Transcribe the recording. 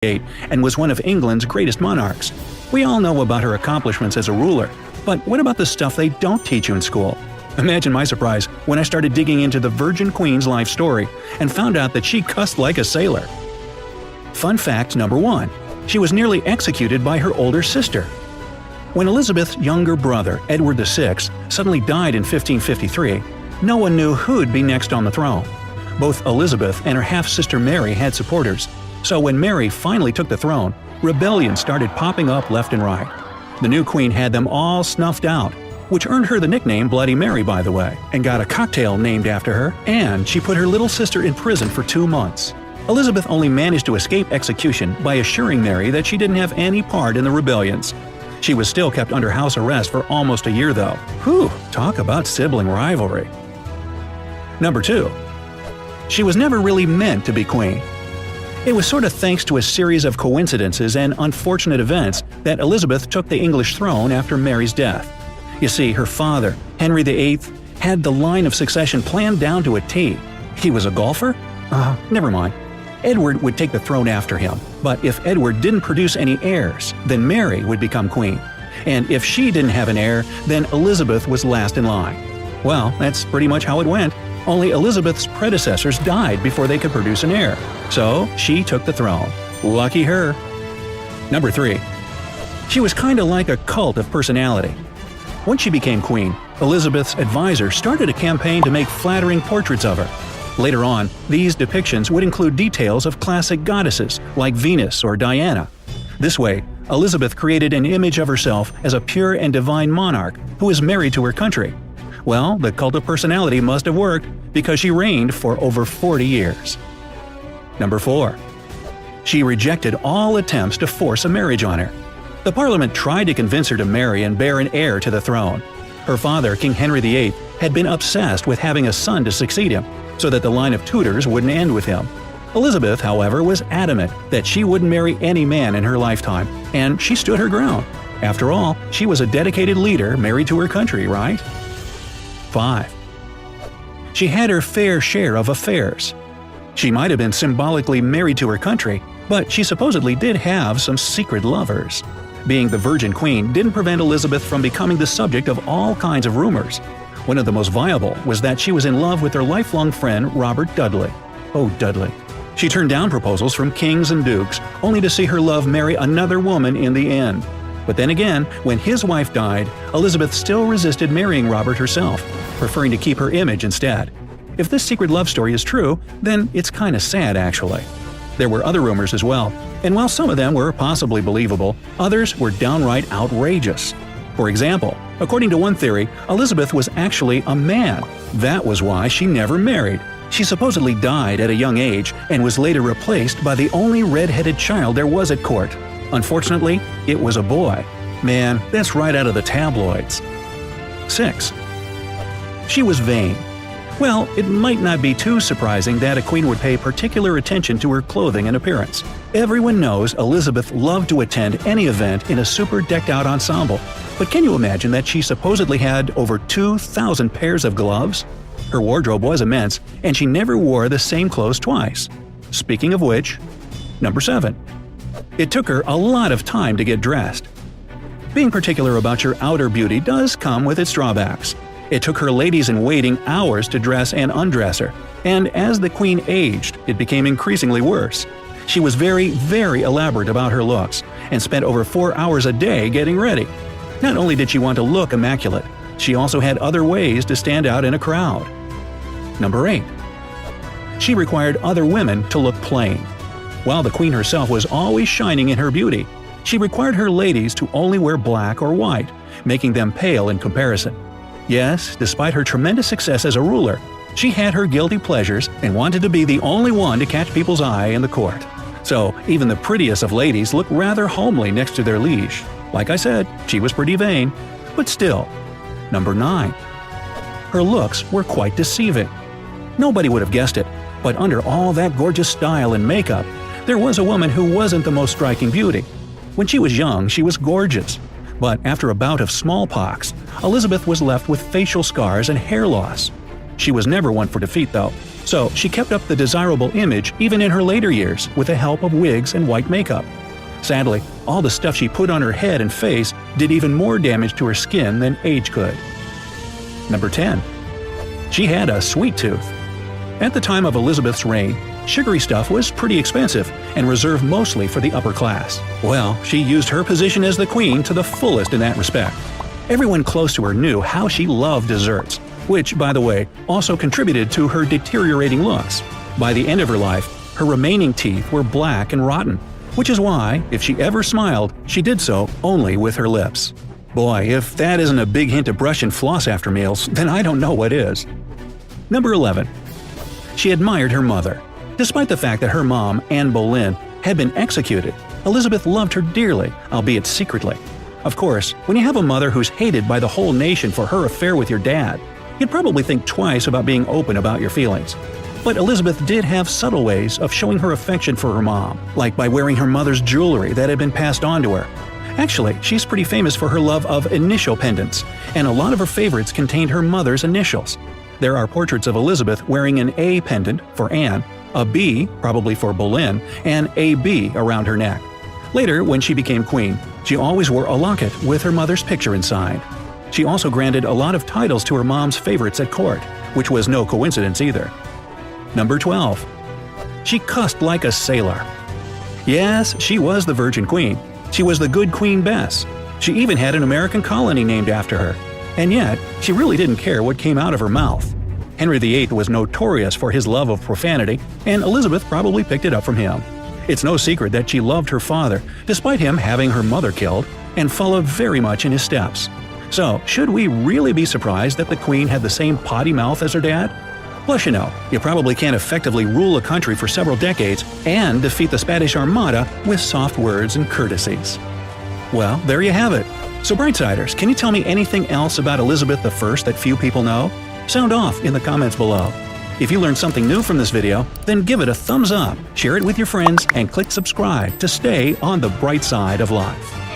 VIII and was one of England's greatest monarchs. We all know about her accomplishments as a ruler, but what about the stuff they don't teach you in school? Imagine my surprise when I started digging into the Virgin Queen's life story and found out that she cussed like a sailor. Fun fact number 1. She was nearly executed by her older sister. When Elizabeth's younger brother, Edward VI, suddenly died in 1553, no one knew who'd be next on the throne. Both Elizabeth and her half-sister Mary had supporters, so when Mary finally took the throne, rebellions started popping up left and right. The new queen had them all snuffed out, which earned her the nickname Bloody Mary, by the way, and got a cocktail named after her, and she put her little sister in prison for 2 months. Elizabeth only managed to escape execution by assuring Mary that she didn't have any part in the rebellions. She was still kept under house arrest for almost a year, though. Whew, talk about sibling rivalry. Number 2. She was never really meant to be queen. It was sort of thanks to a series of coincidences and unfortunate events that Elizabeth took the English throne after Mary's death. You see, her father, Henry VIII, had the line of succession planned down to a T. He was a golfer? Never mind. Edward would take the throne after him, but if Edward didn't produce any heirs, then Mary would become queen. And if she didn't have an heir, then Elizabeth was last in line. Well, that's pretty much how it went. Only Elizabeth's predecessors died before they could produce an heir. So she took the throne. Lucky her. Number 3. She was kinda like a cult of personality. Once she became queen, Elizabeth's advisor started a campaign to make flattering portraits of her. Later on, these depictions would include details of classic goddesses like Venus or Diana. This way, Elizabeth created an image of herself as a pure and divine monarch who is married to her country. Well, the cult of personality must have worked because she reigned for over 40 years. Number 4. She rejected all attempts to force a marriage on her. The Parliament tried to convince her to marry and bear an heir to the throne. Her father, King Henry VIII, had been obsessed with having a son to succeed him, so that the line of Tudors wouldn't end with him. Elizabeth, however, was adamant that she wouldn't marry any man in her lifetime, and she stood her ground. After all, she was a dedicated leader married to her country, right? 5. She had her fair share of affairs. She might have been symbolically married to her country, but she supposedly did have some secret lovers. Being the Virgin Queen didn't prevent Elizabeth from becoming the subject of all kinds of rumors. One of the most viable was that she was in love with her lifelong friend Robert Dudley. Oh, Dudley. She turned down proposals from kings and dukes, only to see her love marry another woman in the end. But then again, when his wife died, Elizabeth still resisted marrying Robert herself, preferring to keep her image instead. If this secret love story is true, then it's kinda sad actually. There were other rumors as well, and while some of them were possibly believable, others were downright outrageous. For example, according to one theory, Elizabeth was actually a man. That was why she never married. She supposedly died at a young age and was later replaced by the only red-headed child there was at court. Unfortunately, it was a boy. Man, that's right out of the tabloids. 6. She was vain. Well, it might not be too surprising that a queen would pay particular attention to her clothing and appearance. Everyone knows Elizabeth loved to attend any event in a super decked-out ensemble, but can you imagine that she supposedly had over 2,000 pairs of gloves? Her wardrobe was immense, and she never wore the same clothes twice. Speaking of which, number 7. It took her a lot of time to get dressed. Being particular about your outer beauty does come with its drawbacks. It took her ladies-in-waiting hours to dress and undress her, and as the queen aged, it became increasingly worse. She was very, very elaborate about her looks, and spent over 4 hours a day getting ready. Not only did she want to look immaculate, she also had other ways to stand out in a crowd. Number 8. She required other women to look plain. While the queen herself was always shining in her beauty, she required her ladies to only wear black or white, making them pale in comparison. Yes, despite her tremendous success as a ruler, she had her guilty pleasures and wanted to be the only one to catch people's eye in the court. So even the prettiest of ladies looked rather homely next to their liege. Like I said, she was pretty vain, but still. Number 9. Her looks were quite deceiving. Nobody would have guessed it, but under all that gorgeous style and makeup, there was a woman who wasn't the most striking beauty. When she was young, she was gorgeous. But after a bout of smallpox, Elizabeth was left with facial scars and hair loss. She was never one for defeat, though, So she kept up the desirable image even in her later years with the help of wigs and white makeup. Sadly, all the stuff she put on her head and face did even more damage to her skin than age could. Number 10. She had a sweet tooth. At the time of Elizabeth's reign, sugary stuff was pretty expensive and reserved mostly for the upper class. Well, she used her position as the queen to the fullest in that respect. Everyone close to her knew how she loved desserts, which, by the way, also contributed to her deteriorating looks. By the end of her life, her remaining teeth were black and rotten, which is why, if she ever smiled, she did so only with her lips. Boy, if that isn't a big hint to brush and floss after meals, then I don't know what is. Number 11. She admired her mother. Despite the fact that her mom, Anne Boleyn, had been executed, Elizabeth loved her dearly, albeit secretly. Of course, when you have a mother who's hated by the whole nation for her affair with your dad, you'd probably think twice about being open about your feelings. But Elizabeth did have subtle ways of showing her affection for her mom, like by wearing her mother's jewelry that had been passed on to her. Actually, she's pretty famous for her love of initial pendants, and a lot of her favorites contained her mother's initials. There are portraits of Elizabeth wearing an A pendant for Anne, a B, probably for Boleyn, and a B around her neck. Later, when she became queen, she always wore a locket with her mother's picture inside. She also granted a lot of titles to her mom's favorites at court, which was no coincidence either. Number 12. She cussed like a sailor. Yes, she was the Virgin Queen. She was the good Queen Bess. She even had an American colony named after her. And yet, she really didn't care what came out of her mouth. Henry VIII was notorious for his love of profanity, and Elizabeth probably picked it up from him. It's no secret that she loved her father, despite him having her mother killed, and followed very much in his steps. So, should we really be surprised that the Queen had the same potty mouth as her dad? Plus, you probably can't effectively rule a country for several decades and defeat the Spanish Armada with soft words and courtesies. Well, there you have it. So Brightsiders, can you tell me anything else about Elizabeth I that few people know? Sound off in the comments below. If you learned something new from this video, then give it a thumbs up, share it with your friends, and click subscribe to stay on the bright side of life.